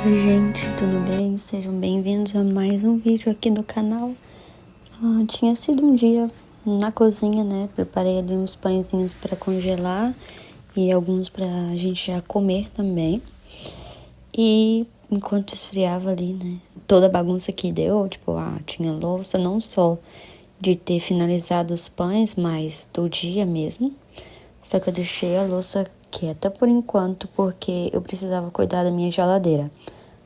Oi gente, tudo bem? Sejam bem-vindos a mais um vídeo aqui do canal. Tinha sido um dia na cozinha, né? Preparei ali uns pãezinhos para congelar e alguns pra gente já comer também. E enquanto esfriava ali, né? Toda a bagunça que deu, tipo, tinha louça não só de ter finalizado os pães, mas do dia mesmo. Só que eu deixei a louça quieta por enquanto, porque eu precisava cuidar da minha geladeira,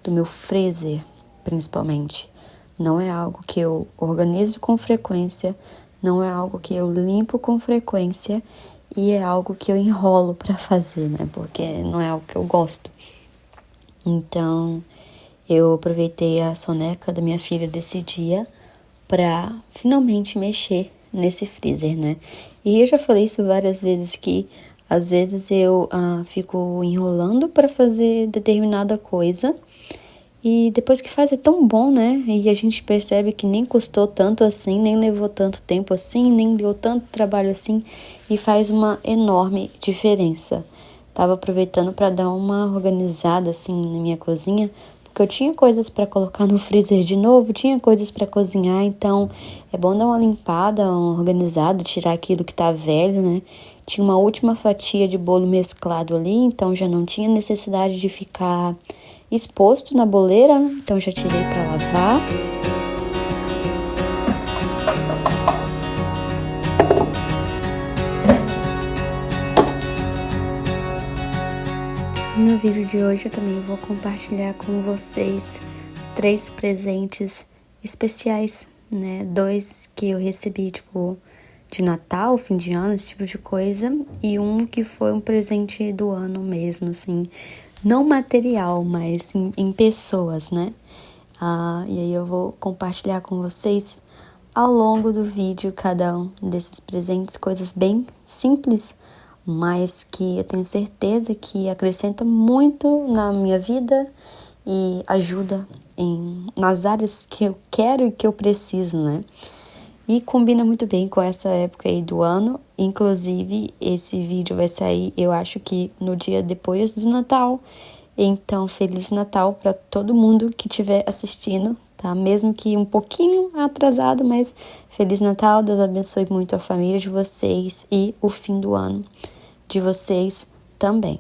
do meu freezer, principalmente. Não é algo que eu organizo com frequência, não é algo que eu limpo com frequência e é algo que eu enrolo para fazer, né? Porque não é algo que eu gosto. Então, eu aproveitei a soneca da minha filha desse dia pra finalmente mexer nesse freezer, né? E eu já falei isso várias vezes que às vezes eu fico enrolando para fazer determinada coisa e depois que faz é tão bom, né? E a gente percebe que nem custou tanto assim, nem levou tanto tempo assim, nem deu tanto trabalho assim e faz uma enorme diferença. Tava aproveitando para dar uma organizada assim na minha cozinha, porque eu tinha coisas para colocar no freezer de novo, tinha coisas para cozinhar, então é bom dar uma limpada, uma organizada, tirar aquilo que tá velho, né? Tinha uma última fatia de bolo mesclado ali, então já não tinha necessidade de ficar exposto na boleira, então já tirei para lavar. No vídeo de hoje eu também vou compartilhar com vocês 3 presentes especiais, né? 2 que eu recebi, tipo, de Natal, fim de ano, esse tipo de coisa. E um que foi um presente do ano mesmo, assim. Não material, mas em pessoas, né? E aí eu vou compartilhar com vocês ao longo do vídeo cada um desses presentes, coisas bem simples, mas que eu tenho certeza que acrescenta muito na minha vida e ajuda nas áreas que eu quero e que eu preciso, né? E combina muito bem com essa época aí do ano. Inclusive, esse vídeo vai sair, eu acho que no dia depois do Natal. Então, Feliz Natal para todo mundo que estiver assistindo, tá? Mesmo que um pouquinho atrasado, mas Feliz Natal. Deus abençoe muito a família de vocês e o fim do ano de vocês também.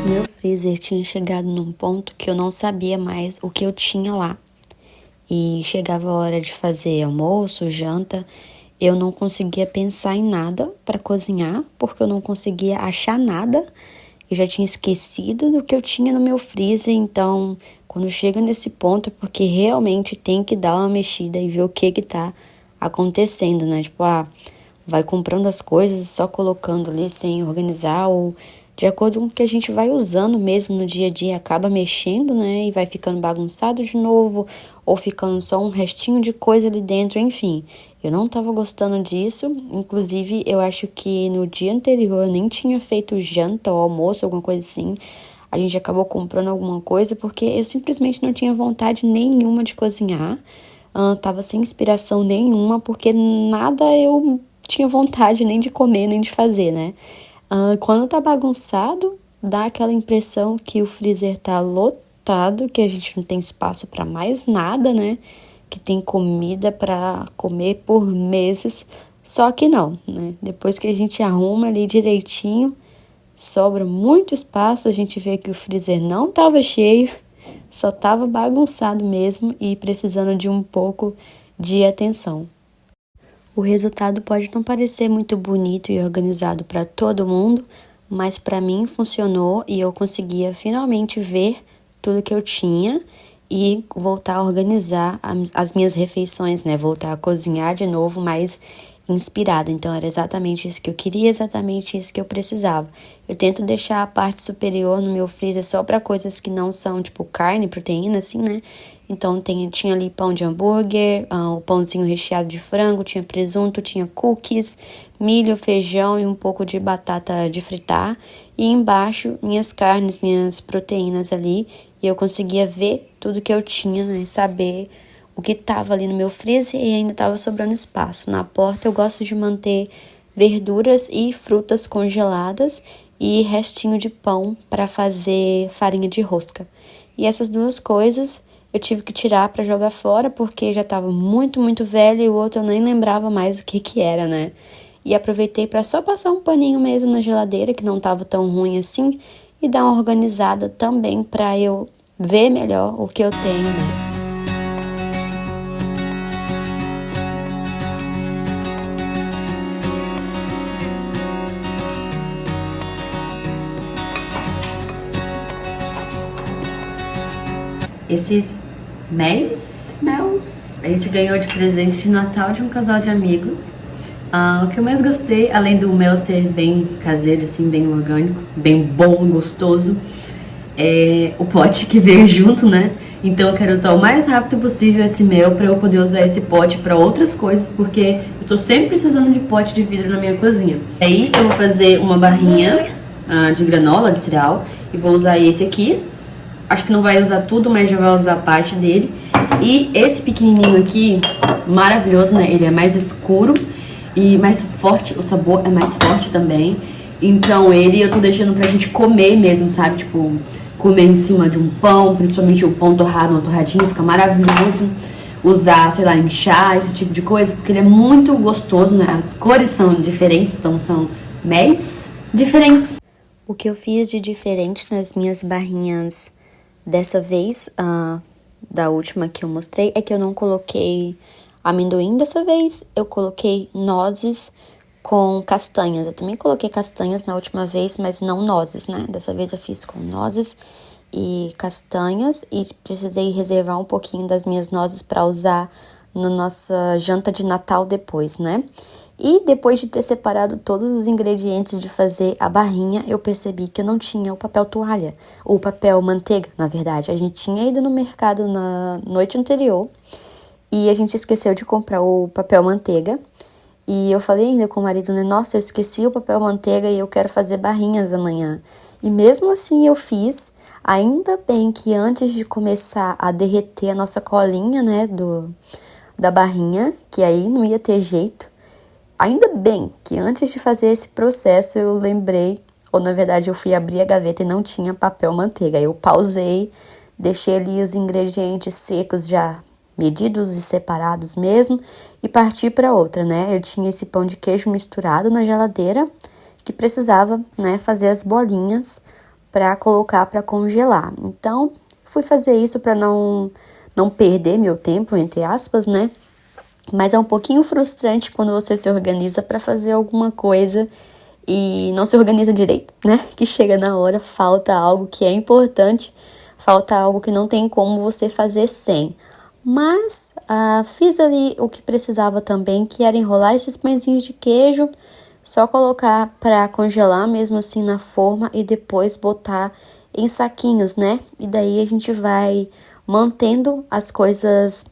Meu freezer tinha chegado num ponto que eu não sabia mais o que eu tinha lá. E chegava a hora de fazer almoço, janta, eu não conseguia pensar em nada para cozinhar, porque eu não conseguia achar nada. Eu já tinha esquecido do que eu tinha no meu freezer, então quando chega nesse ponto é porque realmente tem que dar uma mexida e ver o que tá acontecendo, né? Tipo, vai comprando as coisas e só colocando ali sem organizar ou de acordo com o que a gente vai usando mesmo no dia a dia, acaba mexendo, né? E vai ficando bagunçado de novo, ou ficando só um restinho de coisa ali dentro, enfim. Eu não tava gostando disso, inclusive eu acho que no dia anterior eu nem tinha feito janta ou almoço, alguma coisa assim. A gente acabou comprando alguma coisa porque eu simplesmente não tinha vontade nenhuma de cozinhar. Tava sem inspiração nenhuma, porque nada eu tinha vontade nem de comer, nem de fazer, né? Quando tá bagunçado, dá aquela impressão que o freezer tá lotado, que a gente não tem espaço para mais nada, né? Que tem comida para comer por meses. Só que não, né? Depois que a gente arruma ali direitinho, sobra muito espaço. A gente vê que o freezer não tava cheio, só tava bagunçado mesmo e precisando de um pouco de atenção. O resultado pode não parecer muito bonito e organizado para todo mundo, mas para mim funcionou e eu conseguia finalmente ver tudo que eu tinha e voltar a organizar as minhas refeições, né? Voltar a cozinhar de novo, mais inspirada. Então era exatamente isso que eu queria, exatamente isso que eu precisava. Eu tento deixar a parte superior no meu freezer só para coisas que não são tipo carne, proteína, assim, né? Então tinha ali pão de hambúrguer, o pãozinho recheado de frango, tinha presunto, tinha cookies, milho, feijão e um pouco de batata de fritar. E embaixo minhas carnes, minhas proteínas ali. E eu conseguia ver tudo que eu tinha, né? Saber o que tava ali no meu freezer e ainda tava sobrando espaço. Na porta eu gosto de manter verduras e frutas congeladas e restinho de pão para fazer farinha de rosca. E essas duas coisas eu tive que tirar para jogar fora porque já estava muito, muito velho e o outro eu nem lembrava mais o que que era, né? E aproveitei para só passar um paninho mesmo na geladeira, que não estava tão ruim assim, e dar uma organizada também para eu ver melhor o que eu tenho, né? Esses mels, a gente ganhou de presente de Natal de um casal de amigos. O que eu mais gostei, além do mel ser bem caseiro, assim, bem orgânico, bem bom e gostoso, é o pote que veio junto, né? Então eu quero usar o mais rápido possível esse mel para eu poder usar esse pote para outras coisas, porque eu tô sempre precisando de pote de vidro na minha cozinha. Aí eu vou fazer uma barrinha de granola, de cereal, e vou usar esse aqui. Acho que não vai usar tudo, mas já vai usar parte dele. E esse pequenininho aqui, maravilhoso, né? Ele é mais escuro e mais forte, o sabor é mais forte também. Então ele eu tô deixando pra gente comer mesmo, sabe? Tipo, comer em cima de um pão, principalmente o pão torrado, uma torradinha, fica maravilhoso. Usar, sei lá, em chá, esse tipo de coisa, porque ele é muito gostoso, né? As cores são diferentes, então são méis diferentes. O que eu fiz de diferente nas minhas barrinhas dessa vez, da última que eu mostrei, é que eu não coloquei amendoim dessa vez, eu coloquei nozes com castanhas. Eu também coloquei castanhas na última vez, mas não nozes, né? Dessa vez eu fiz com nozes e castanhas e precisei reservar um pouquinho das minhas nozes para usar na nossa janta de Natal depois, né? E depois de ter separado todos os ingredientes de fazer a barrinha, eu percebi que eu não tinha o papel toalha, o papel manteiga, na verdade. A gente tinha ido no mercado na noite anterior e a gente esqueceu de comprar o papel manteiga. E eu falei ainda com o marido, né? Nossa, eu esqueci o papel manteiga e eu quero fazer barrinhas amanhã. E mesmo assim eu fiz, ainda bem que antes de começar a derreter a nossa colinha, né, da barrinha, que aí não ia ter jeito, ainda bem que antes de fazer esse processo eu lembrei, ou na verdade eu fui abrir a gaveta e não tinha papel manteiga. Eu pausei, deixei ali os ingredientes secos já medidos e separados mesmo e parti para outra, né? Eu tinha esse pão de queijo misturado na geladeira que precisava, né, fazer as bolinhas para colocar para congelar. Então, fui fazer isso para não perder meu tempo, entre aspas, né? Mas é um pouquinho frustrante quando você se organiza para fazer alguma coisa e não se organiza direito, né? Que chega na hora, falta algo que é importante, falta algo que não tem como você fazer sem. Mas fiz ali o que precisava também, que era enrolar esses pãezinhos de queijo, só colocar para congelar mesmo assim na forma e depois botar em saquinhos, né? E daí a gente vai mantendo as coisas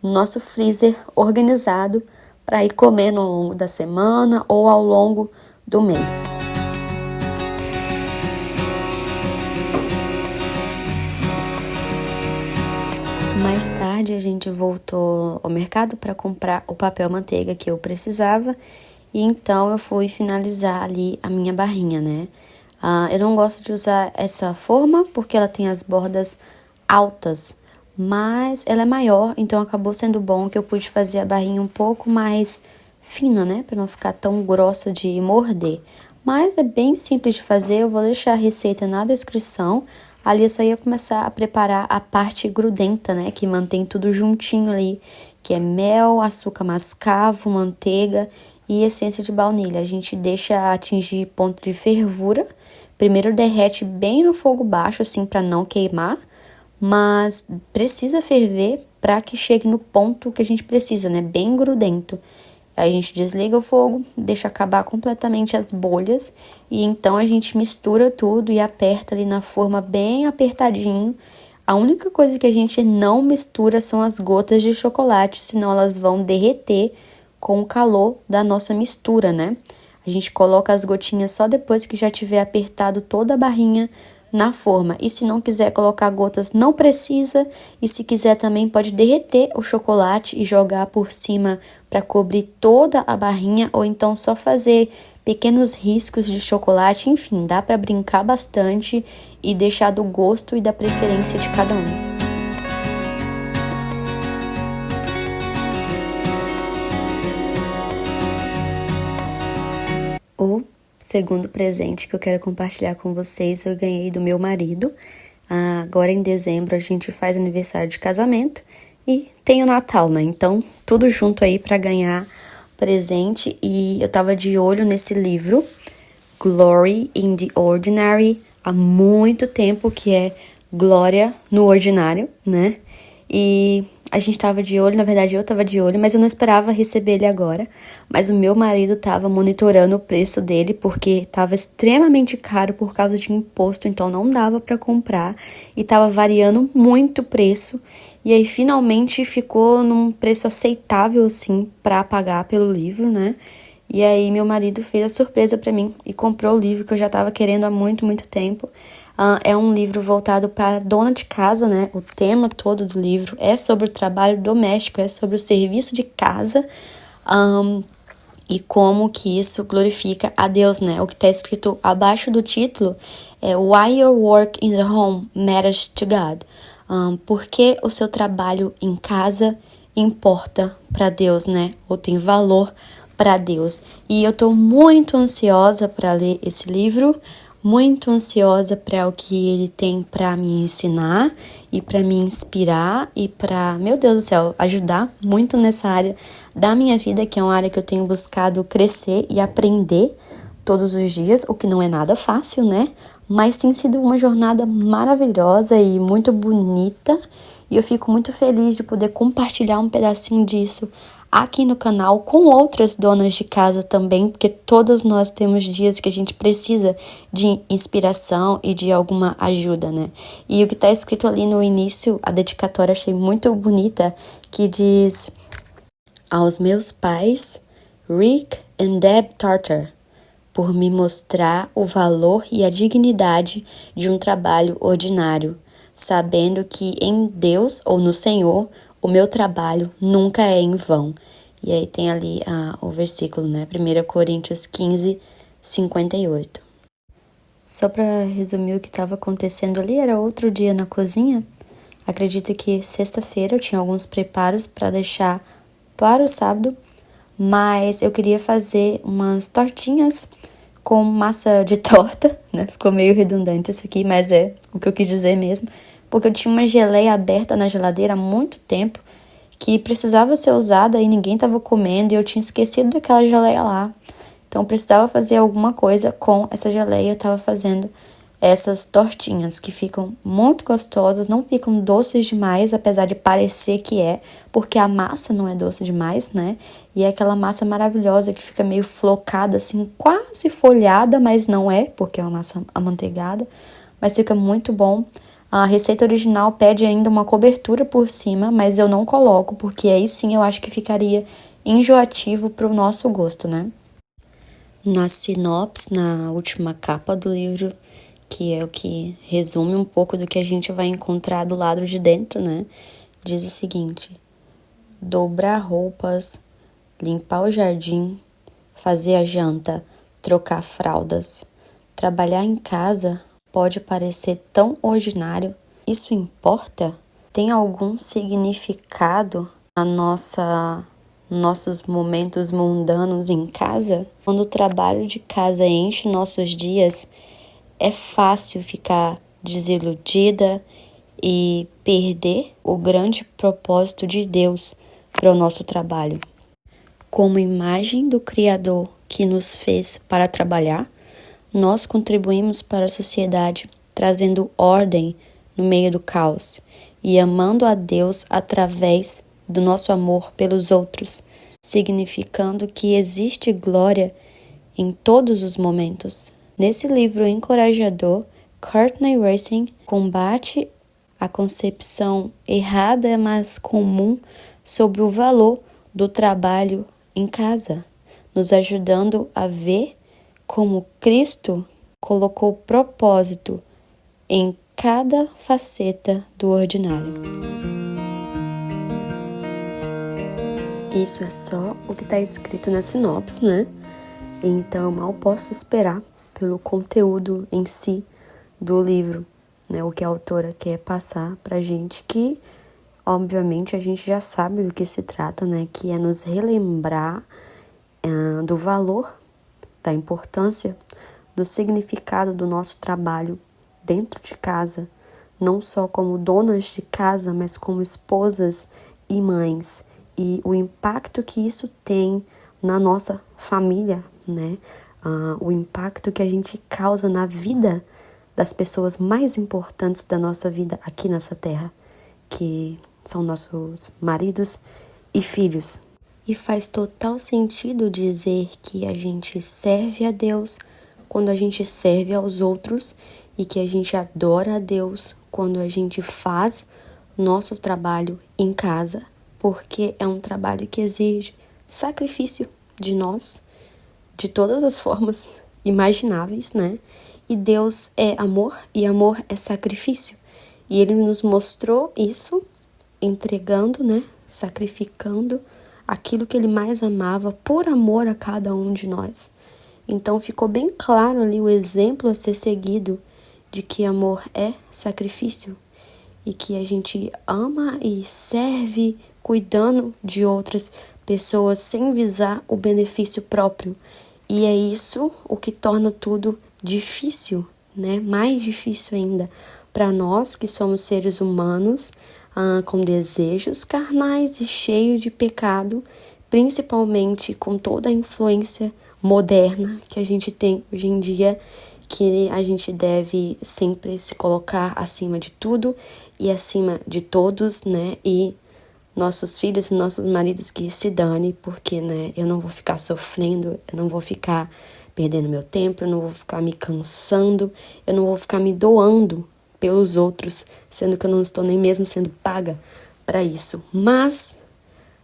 no nosso freezer organizado para ir comendo ao longo da semana ou ao longo do mês. Mais tarde a gente voltou ao mercado para comprar o papel manteiga que eu precisava e então eu fui finalizar ali a minha barrinha, né? Eu não gosto de usar essa forma porque ela tem as bordas altas, mas ela é maior, então acabou sendo bom que eu pude fazer a barrinha um pouco mais fina, né? Para não ficar tão grossa de morder. Mas é bem simples de fazer, eu vou deixar a receita na descrição. Ali eu só ia começar a preparar a parte grudenta, né? Que mantém tudo juntinho ali, que é mel, açúcar mascavo, manteiga e essência de baunilha. A gente deixa atingir ponto de fervura. Primeiro derrete bem no fogo baixo, assim, para não queimar. Mas precisa ferver para que chegue no ponto que a gente precisa, né? Bem grudento. Aí a gente desliga o fogo, deixa acabar completamente as bolhas e então a gente mistura tudo e aperta ali na forma bem apertadinho. A única coisa que a gente não mistura são as gotas de chocolate, senão elas vão derreter com o calor da nossa mistura, né? A gente coloca as gotinhas só depois que já tiver apertado toda a barrinha na forma. E se não quiser colocar gotas, não precisa. E se quiser também pode derreter o chocolate e jogar por cima para cobrir toda a barrinha, ou então só fazer pequenos riscos de chocolate. Enfim, dá para brincar bastante e deixar do gosto e da preferência de cada um. O segundo presente que eu quero compartilhar com vocês, eu ganhei do meu marido. Agora em dezembro a gente faz aniversário de casamento e tem o Natal, né? Então, tudo junto aí para ganhar presente. E eu tava de olho nesse livro, Glory in the Ordinary, há muito tempo, que é Glória no Ordinário, né? E a gente tava de olho, na verdade eu tava de olho, mas eu não esperava receber ele agora. Mas o meu marido tava monitorando o preço dele, porque tava extremamente caro por causa de imposto, então não dava pra comprar. E tava variando muito o preço. E aí finalmente ficou num preço aceitável, assim, pra pagar pelo livro, né? E aí meu marido fez a surpresa pra mim e comprou o livro que eu já tava querendo há muito, muito tempo. É um livro voltado para dona de casa, né? O tema todo do livro é sobre o trabalho doméstico, é sobre o serviço de casa, e como que isso glorifica a Deus, né? O que está escrito abaixo do título é Why Your Work in the Home Matters to God. Por que o seu trabalho em casa importa para Deus, né? Ou tem valor para Deus. E eu tô muito ansiosa para ler esse livro, muito ansiosa para o que ele tem para me ensinar e para me inspirar e para, meu Deus do céu, ajudar muito nessa área da minha vida, que é uma área que eu tenho buscado crescer e aprender todos os dias, o que não é nada fácil, né? Mas tem sido uma jornada maravilhosa e muito bonita, e eu fico muito feliz de poder compartilhar um pedacinho disso aqui no canal com outras donas de casa também, porque todas nós temos dias que a gente precisa de inspiração e de alguma ajuda, né? E o que está escrito ali no início, a dedicatória, achei muito bonita, que diz: aos meus pais, Rick and Deb Tartar, por me mostrar o valor e a dignidade de um trabalho ordinário, sabendo que em Deus ou no Senhor o meu trabalho nunca é em vão. E aí tem ali o versículo, né? 1 Coríntios 15, 58. Só para resumir o que estava acontecendo ali, era outro dia na cozinha. Acredito que sexta-feira eu tinha alguns preparos para deixar para o sábado, mas eu queria fazer umas tortinhas com massa de torta, né? Ficou meio redundante isso aqui, mas é o que eu quis dizer mesmo, porque eu tinha uma geleia aberta na geladeira há muito tempo que precisava ser usada e ninguém estava comendo e eu tinha esquecido daquela geleia lá. Então eu precisava fazer alguma coisa com essa geleia. Eu estava fazendo essas tortinhas que ficam muito gostosas, não ficam doces demais, apesar de parecer que é, porque a massa não é doce demais, né? E é aquela massa maravilhosa que fica meio flocada, assim, quase folhada, mas não é, porque é uma massa amanteigada, mas fica muito bom. A receita original pede ainda uma cobertura por cima, mas eu não coloco, porque aí sim eu acho que ficaria enjoativo para o nosso gosto, né? Na sinopse, na última capa do livro, que é o que resume um pouco do que a gente vai encontrar do lado de dentro, né? Diz o seguinte: dobrar roupas, limpar o jardim, fazer a janta, trocar fraldas. Trabalhar em casa pode parecer tão ordinário. Isso importa? Tem algum significado na nossos momentos mundanos em casa? Quando o trabalho de casa enche nossos dias, é fácil ficar desiludida e perder o grande propósito de Deus para o nosso trabalho. Como imagem do Criador que nos fez para trabalhar, nós contribuímos para a sociedade, trazendo ordem no meio do caos e amando a Deus através do nosso amor pelos outros, significando que existe glória em todos os momentos. Nesse livro encorajador, Courtney Racing combate a concepção errada, mas comum, sobre o valor do trabalho em casa, nos ajudando a ver como Cristo colocou propósito em cada faceta do ordinário. Isso é só o que está escrito na sinopse, né? Então, mal posso esperar pelo conteúdo em si do livro, né? O que a autora quer passar pra gente, que, obviamente, a gente já sabe do que se trata, né? Que é nos relembrar do valor, da importância, do significado do nosso trabalho dentro de casa, não só como donas de casa, mas como esposas e mães, e o impacto que isso tem na nossa família, né? O impacto que a gente causa na vida das pessoas mais importantes da nossa vida aqui nessa terra, que são nossos maridos e filhos. E faz total sentido dizer que a gente serve a Deus quando a gente serve aos outros e que a gente adora a Deus quando a gente faz nosso trabalho em casa, porque é um trabalho que exige sacrifício de nós, de todas as formas imagináveis, né? E Deus é amor e amor é sacrifício. E Ele nos mostrou isso entregando, né? Sacrificando aquilo que Ele mais amava por amor a cada um de nós. Então ficou bem claro ali o exemplo a ser seguido de que amor é sacrifício e que a gente ama e serve cuidando de outras pessoas sem visar o benefício próprio. E é isso o que torna tudo difícil, né? Mais difícil ainda para nós que somos seres humanos, com desejos carnais e cheios de pecado, principalmente com toda a influência moderna que a gente tem hoje em dia, que a gente deve sempre se colocar acima de tudo e acima de todos, né? E nossos filhos e nossos maridos que se dane, porque, né, eu não vou ficar sofrendo, eu não vou ficar perdendo meu tempo, eu não vou ficar me cansando, eu não vou ficar me doando pelos outros, sendo que eu não estou nem mesmo sendo paga para isso. Mas,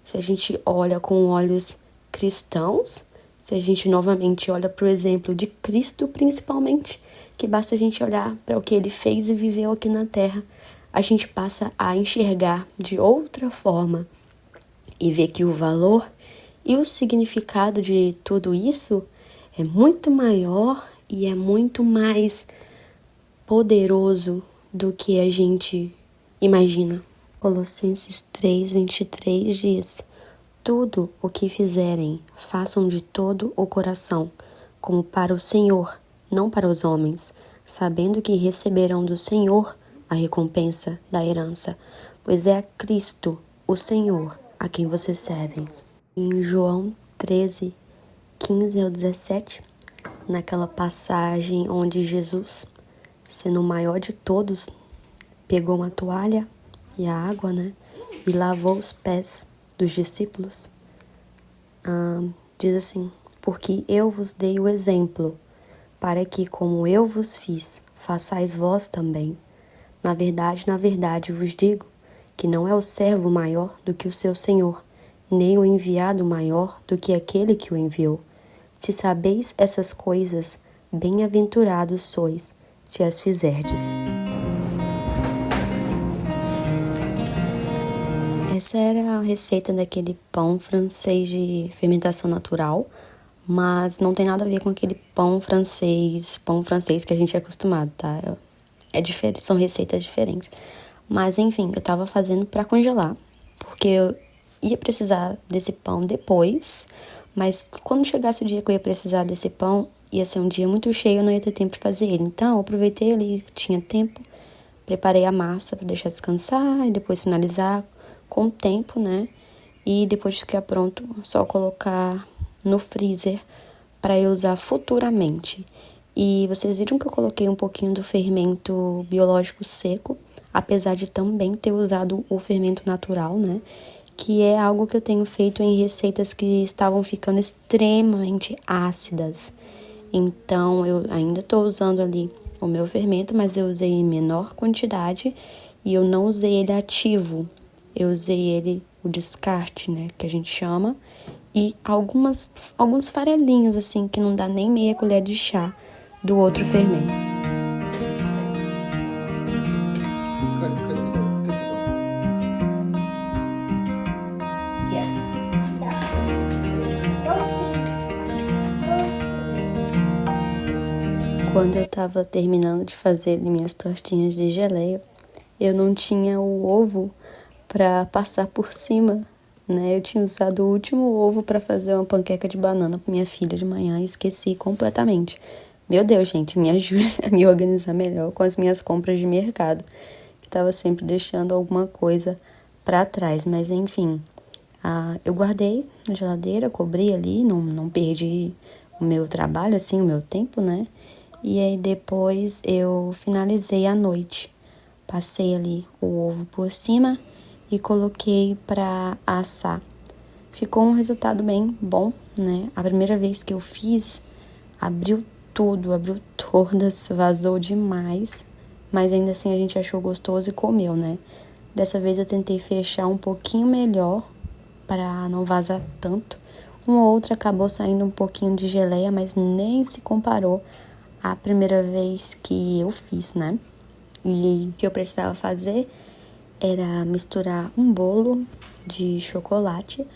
se a gente olha com olhos cristãos, se a gente novamente olha para o exemplo de Cristo, principalmente, que basta a gente olhar para o que Ele fez e viveu aqui na Terra, a gente passa a enxergar de outra forma e ver que o valor e o significado de tudo isso é muito maior e é muito mais poderoso do que a gente imagina. Colossenses 3:23 diz: tudo o que fizerem, façam de todo o coração, como para o Senhor, não para os homens, sabendo que receberão do Senhor a recompensa da herança, pois é a Cristo, o Senhor, a quem vocês servem. Em João 13:15-17, naquela passagem onde Jesus, sendo o maior de todos, pegou uma toalha e a água, né, e lavou os pés dos discípulos, diz assim: porque eu vos dei o exemplo, para que, como eu vos fiz, façais vós também. Na verdade vos digo, que não é o servo maior do que o seu senhor, nem o enviado maior do que aquele que o enviou. Se sabeis essas coisas, bem-aventurados sois, se as fizerdes. Essa era a receita daquele pão francês de fermentação natural, mas não tem nada a ver com aquele pão francês que a gente é acostumado, tá? É diferente, são receitas diferentes. Mas enfim, eu tava fazendo para congelar, porque eu ia precisar desse pão depois, mas quando chegasse o dia que eu ia precisar desse pão, ia ser um dia muito cheio, eu não ia ter tempo de fazer ele. Então, eu aproveitei ali que tinha tempo, preparei a massa para deixar descansar e depois finalizar com o tempo, né? E depois de ficar pronto, só colocar no freezer para eu usar futuramente. E vocês viram que eu coloquei um pouquinho do fermento biológico seco, apesar de também ter usado o fermento natural, né? Que é algo que eu tenho feito em receitas que estavam ficando extremamente ácidas. Então, eu ainda estou usando ali o meu fermento, mas eu usei em menor quantidade e eu não usei ele ativo. Eu usei ele, o descarte, né, que a gente chama, e alguns farelinhos, assim, que não dá nem meia colher de chá do outro fermento. quando eu tava terminando de fazer minhas tortinhas de geleia, eu não tinha o ovo para passar por cima, né? Eu tinha usado o último ovo para fazer uma panqueca de banana para minha filha de manhã e esqueci completamente. Meu Deus, gente, me ajude a me organizar melhor com as minhas compras de mercado, que tava sempre deixando alguma coisa para trás, mas enfim. Eu guardei na geladeira, cobri ali, não perdi o meu trabalho, assim, o meu tempo, né? E aí depois eu finalizei à noite. Passei ali o ovo por cima e coloquei para assar. Ficou um resultado bem bom, né? A primeira vez que eu fiz, abriu tudo, abriu todas, vazou demais. Mas ainda assim a gente achou gostoso e comeu, né? Dessa vez eu tentei fechar um pouquinho melhor para não vazar tanto. Uma ou outra acabou saindo um pouquinho de geleia, mas nem se comparou à primeira vez que eu fiz, né? E o que eu precisava fazer era misturar um bolo de chocolate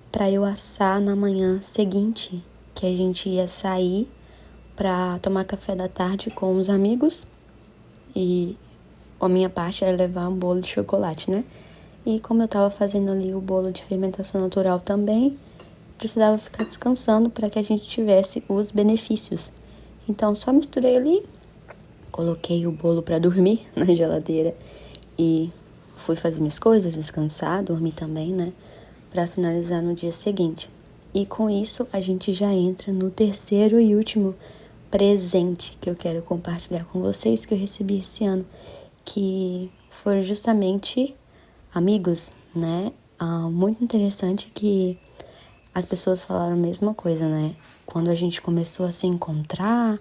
para eu assar na manhã seguinte, que a gente ia sair para tomar café da tarde com os amigos. E a minha parte era levar um bolo de chocolate, né? E como eu tava fazendo ali o bolo de fermentação natural também, precisava ficar descansando para que a gente tivesse os benefícios. Então só misturei ali, coloquei o bolo para dormir na geladeira e fui fazer minhas coisas, descansar, dormir também, né? Para finalizar no dia seguinte. E com isso a gente já entra no terceiro e último presente que eu quero compartilhar com vocês que eu recebi esse ano, que foi justamente amigos, né? Muito interessante que as pessoas falaram a mesma coisa, né? Quando a gente começou a se encontrar,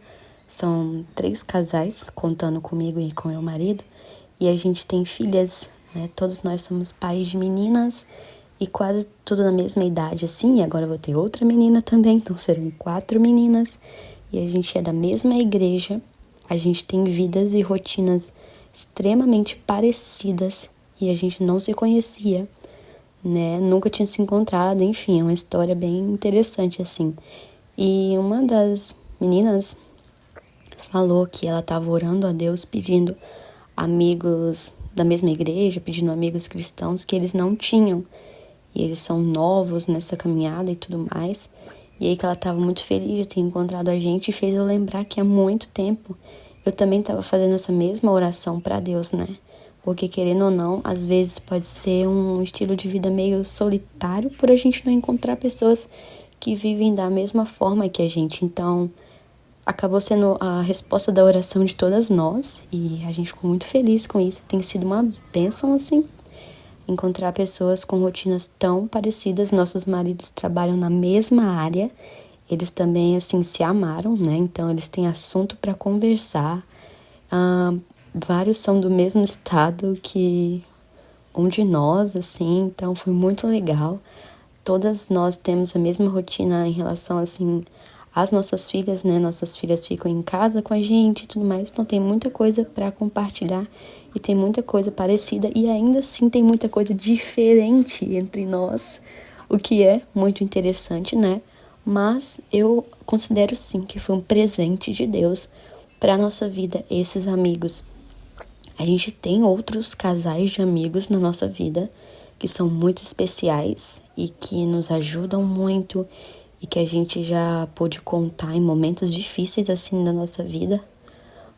são 3 casais, contando comigo e com meu marido, e a gente tem filhas, né? Todos nós somos pais de meninas e quase tudo na mesma idade, assim. E agora eu vou ter outra menina também, então serão 4 meninas. E a gente é da mesma igreja, a gente tem vidas e rotinas extremamente parecidas e a gente não se conhecia, né? Nunca tinha se encontrado, enfim, é uma história bem interessante, assim. E uma das meninas falou que ela estava orando a Deus pedindo amigos da mesma igreja, pedindo amigos cristãos que eles não tinham. E eles são novos nessa caminhada e tudo mais. E aí que ela estava muito feliz de ter encontrado a gente e fez eu lembrar que há muito tempo eu também estava fazendo essa mesma oração para Deus, né? Porque querendo ou não, às vezes pode ser um estilo de vida meio solitário por a gente não encontrar pessoas que vivem da mesma forma que a gente. Então, acabou sendo a resposta da oração de todas nós e a gente ficou muito feliz com isso. Tem sido uma bênção, assim, encontrar pessoas com rotinas tão parecidas. Nossos maridos trabalham na mesma área, eles também, assim, se amaram, né? Então, eles têm assunto para conversar. Vários são do mesmo estado que um de nós, assim, então foi muito legal. Todas nós temos a mesma rotina em relação, assim, às nossas filhas, né? Nossas filhas ficam em casa com a gente e tudo mais, então tem muita coisa para compartilhar e tem muita coisa parecida e ainda assim tem muita coisa diferente entre nós, o que é muito interessante, né? Mas eu considero sim que foi um presente de Deus para nossa vida, esses amigos. A gente tem outros casais de amigos na nossa vida que são muito especiais e que nos ajudam muito e que a gente já pôde contar em momentos difíceis assim da nossa vida.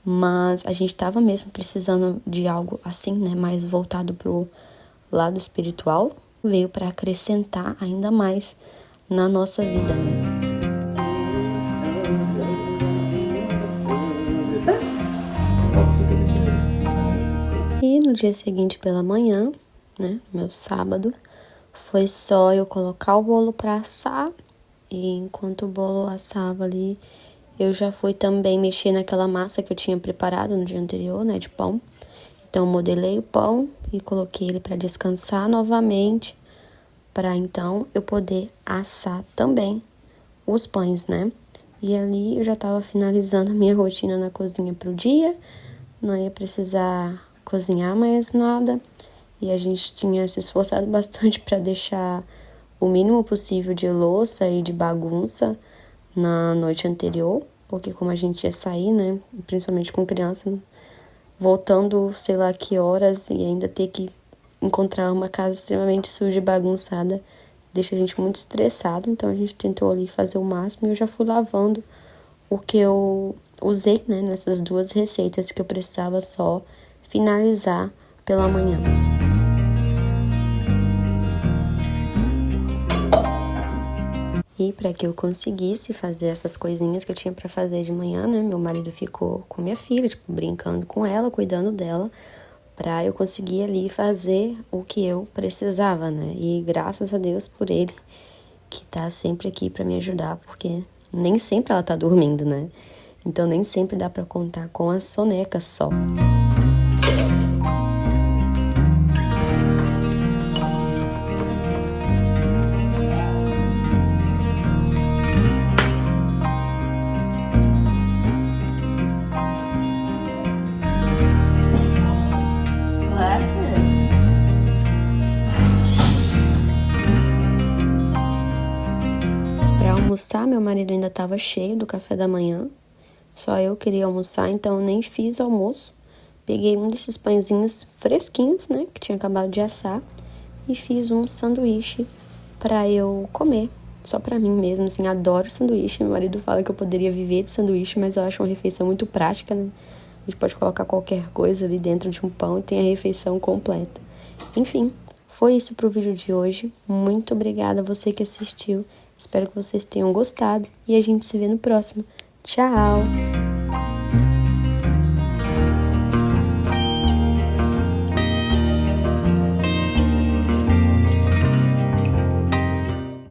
Mas a gente estava mesmo precisando de algo assim, né, mais voltado pro lado espiritual, veio para acrescentar ainda mais na nossa vida, né? E no dia seguinte pela manhã, né, meu sábado, foi só eu colocar o bolo para assar e enquanto o bolo assava ali, eu já fui também mexer naquela massa que eu tinha preparado no dia anterior, né, de pão. Então, modelei o pão e coloquei ele para descansar novamente, para então eu poder assar também os pães, né? E ali eu já estava finalizando a minha rotina na cozinha pro dia, não ia precisar cozinhar mais nada. E a gente tinha se esforçado bastante para deixar o mínimo possível de louça e de bagunça na noite anterior, porque como a gente ia sair, né, principalmente com criança, voltando sei lá que horas e ainda ter que encontrar uma casa extremamente suja e bagunçada, deixa a gente muito estressado, então a gente tentou ali fazer o máximo e eu já fui lavando o que eu usei, né, nessas 2 receitas que eu precisava só finalizar pela manhã. E para que eu conseguisse fazer essas coisinhas que eu tinha para fazer de manhã, né, meu marido ficou com minha filha, tipo, brincando com ela, cuidando dela, para eu conseguir ali fazer o que eu precisava, né? E graças a Deus por ele, que tá sempre aqui para me ajudar, porque nem sempre ela tá dormindo, né? Então nem sempre dá para contar com a soneca só. Para almoçar, meu marido ainda estava cheio do café da manhã. Só eu queria almoçar, então eu nem fiz almoço. Peguei um desses pãezinhos fresquinhos, né, que tinha acabado de assar, e fiz um sanduíche para eu comer, só para mim mesmo, assim, adoro sanduíche. Meu marido fala que eu poderia viver de sanduíche, mas eu acho uma refeição muito prática, né? A gente pode colocar qualquer coisa ali dentro de um pão e tem a refeição completa. Enfim, foi isso pro vídeo de hoje. Muito obrigada a você que assistiu. Espero que vocês tenham gostado e a gente se vê no próximo. Tchau!